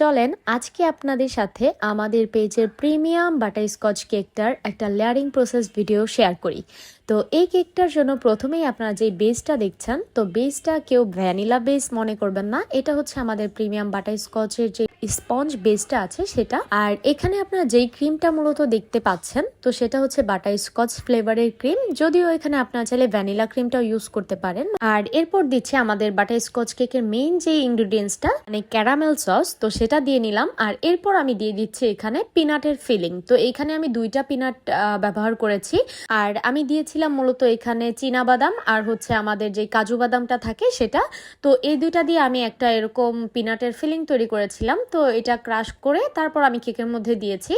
চলেন আজকে আপনাদের সাথে আমাদের পেজের প্রিমিয়াম বাটারস্কচ কেকটার একটা লেয়ারিং প্রসেস ভিডিও শেয়ার করি। তো এই কেকটার জন্য প্রথমেই আপনারা যে বেসটা দেখছেন, তো বেসটা কেউ ভ্যানিলা বেস মনে করবেন না, এটা হচ্ছে আমাদের প্রিমিয়াম বাটারস্কচের যে স্পঞ্জ বেসটা আছে সেটা। আর এখানে আপনারা যেই ক্রিমটা মূলত দেখতে পাচ্ছেন, তো সেটা হচ্ছে বাটারস্কচ ফ্লেভারের ক্রিম, যদিও এখানে আপনারা চাইলে ভ্যানিলা ক্রিমটাও ইউজ করতে পারেন। আর এরপর দিচ্ছে আমাদের বাটারস্কচ কেকের মেইন যে ইনগ্রিডিয়েন্টসটা মানে ক্যারামেল সস, তো সেটা দিয়ে নিলাম। আর এরপর আমি দিয়ে দিচ্ছি এখানে পিনাটের ফিলিং। তো এখানে আমি 2টা পিনাট ব্যবহার করেছি। আর আমি দিয়েছিলাম মূলত এখানে চীনা বাদাম আর হচ্ছে আমাদের যে কাজু বাদামটা থাকে সেটা। তো এই দুইটা দিয়ে আমি একটা এরকম পিনাটের ফিলিং তৈরি করেছিলাম। তো এটা ক্রাশ করে তারপর আমি কেকের মধ্যে দিয়েছি।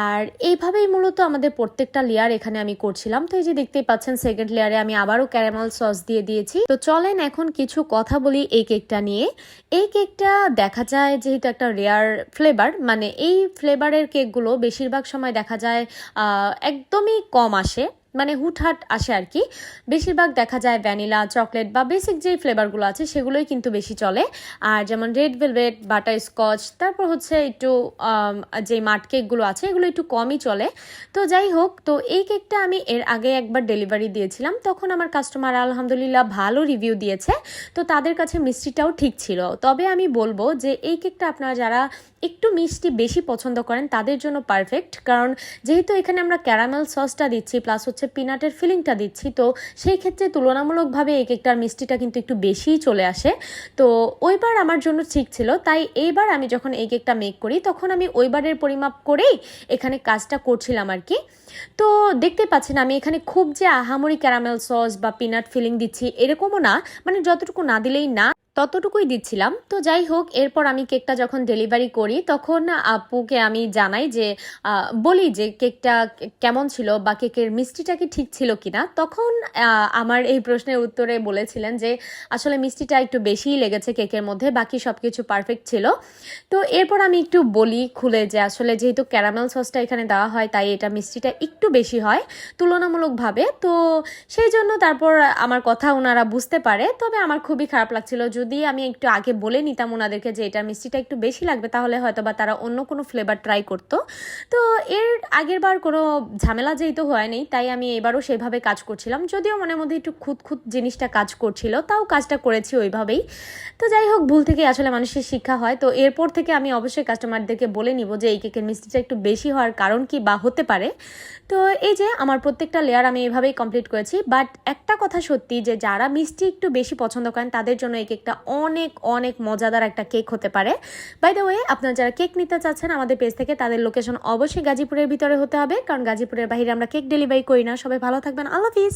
আর এইভাবেই মূলত আমাদের প্রত্যেকটা লেয়ার এখানে আমি করছিলাম। তো এই যে দেখতেই পাচ্ছেন সেকেন্ড লেয়ারে আমি আবারও ক্যারামেল সস দিয়ে দিয়েছি। তো চলেন এখন কিছু কথা বলি এই কেকটা নিয়ে। এই কেকটা দেখা যায় যেহেতু একটা রেয়ার ফ্লেভার, মানে এই ফ্লেভারের কেকগুলো বেশিরভাগ সময় দেখা যায় একদমই কম আসে, মানে হুটহাট আসে আর কি। বেশিরভাগ দেখা যায় ভ্যানিলা, চকলেট বা বেসিক যে ফ্লেভারগুলো আছে সেগুলোই কিন্তু বেশি চলে। আর যেমন রেড ভেলভেট, বাটার স্কচ, তারপর হচ্ছে একটু যে মাঠ কেকগুলো আছে এগুলো একটু কমই চলে। তো যাই হোক, তো এই কেকটা আমি এর আগে একবার ডেলিভারি দিয়েছিলাম, তখন আমার কাস্টমার আলহামদুলিল্লাহ ভালো রিভিউ দিয়েছে। তো তাদের কাছে মিষ্টিটাও ঠিক ছিল। তবে আমি বলবো যে এই কেকটা আপনারা যারা একটু মিষ্টি বেশি পছন্দ করেন তাদের জন্য পারফেক্ট, কারণ যেহেতু এখানে আমরা ক্যারামেল সসটা দিচ্ছি প্লাস হচ্ছে পিনাটের ফিলিংটা দিচ্ছি, তো সেই ক্ষেত্রে তুলনামূলকভাবে এই কেকটার মিষ্টিটা কিন্তু একটু বেশিই চলে আসে। তো ওইবার আমার জন্য ঠিক ছিল, তাই এইবার আমি যখন এই কেকটা মেক করি তখন আমি ওইবারের পরিমাপ করেই এখানে কাজটা করছিলাম আর কি। তো দেখতে পাচ্ছেন আমি এখানে খুব যে আহামরি ক্যারামেল সস বা পিনাট ফিলিং দিচ্ছি এরকমও না, মানে যতটুকু না দিলেই না ততটুকুই দিচ্ছিলাম। তো যাই হোক, এরপর আমি কেকটা যখন ডেলিভারি করি তখন আপুকে আমি জানাই যে বলি যে কেকটা কেমন ছিল বা কেকের মিষ্টিটা কি ঠিক ছিল কিনা। তখন আমার এই প্রশ্নের উত্তরে বলেছিলেন যে আসলে মিষ্টিটা একটু বেশিই লেগেছে কেকের মধ্যে, বাকি সব কিছু পারফেক্ট ছিল। তো এরপর আমি একটু বলি খুলে যে আসলে যেহেতু ক্যারামেল সসটা এখানে দেওয়া হয় তাই এটা মিষ্টিটা একটু বেশি হয় তুলনামূলকভাবে। তো সেই জন্য তারপর আমার কথা ওনারা বুঝতে পারে। তবে আমার খুবই খারাপ লাগছিল, যদি আমি একটু আগে বলে নিতাম ওনাদেরকে যে এটা মিষ্টিটা একটু বেশি লাগবে তাহলে হয়তো বা তারা অন্য কোনো ফ্লেভার ট্রাই করতো। তো এর আগের বার কোনো ঝামেলা যেহেতু হয়নি তাই আমি এবারও সেভাবে কাজ করছিলাম, যদিও মনের মধ্যে একটু খুঁত জিনিসটা কাজ করছিল, তাও কাজটা করেছি ওইভাবেই। তো যাই হোক, ভুল থেকে আসলে মানুষের শিক্ষা হয়। তো এরপর থেকে আমি অবশ্যই কাস্টমারদেরকে বলে নিব যে এই কেকের মিষ্টিটা একটু বেশি হওয়ার কারণ কি বা হতে পারে। তো এই যে আমার প্রত্যেকটা লেয়ার আমি এভাবেই কমপ্লিট করেছি। বাট একটা কথা সত্যি যে যারা মিষ্টি একটু বেশি পছন্দ করেন তাদের জন্য এই কেকটা অনেক অনেক মজাদার একটা কেক হতে পারে। বাই দ্য ওয়ে, আপনারা যারা কেক নিতে চাচ্ছেন আমাদের পেজ থেকে, তাদের লোকেশন অবশ্যই গাজীপুরের ভিতরে হতে হবে, কারণ গাজীপুরের বাইরে আমরা কেক ডেলিভারি করি না। সবাই ভালো থাকবেন, আল্লাহ হাফিজ।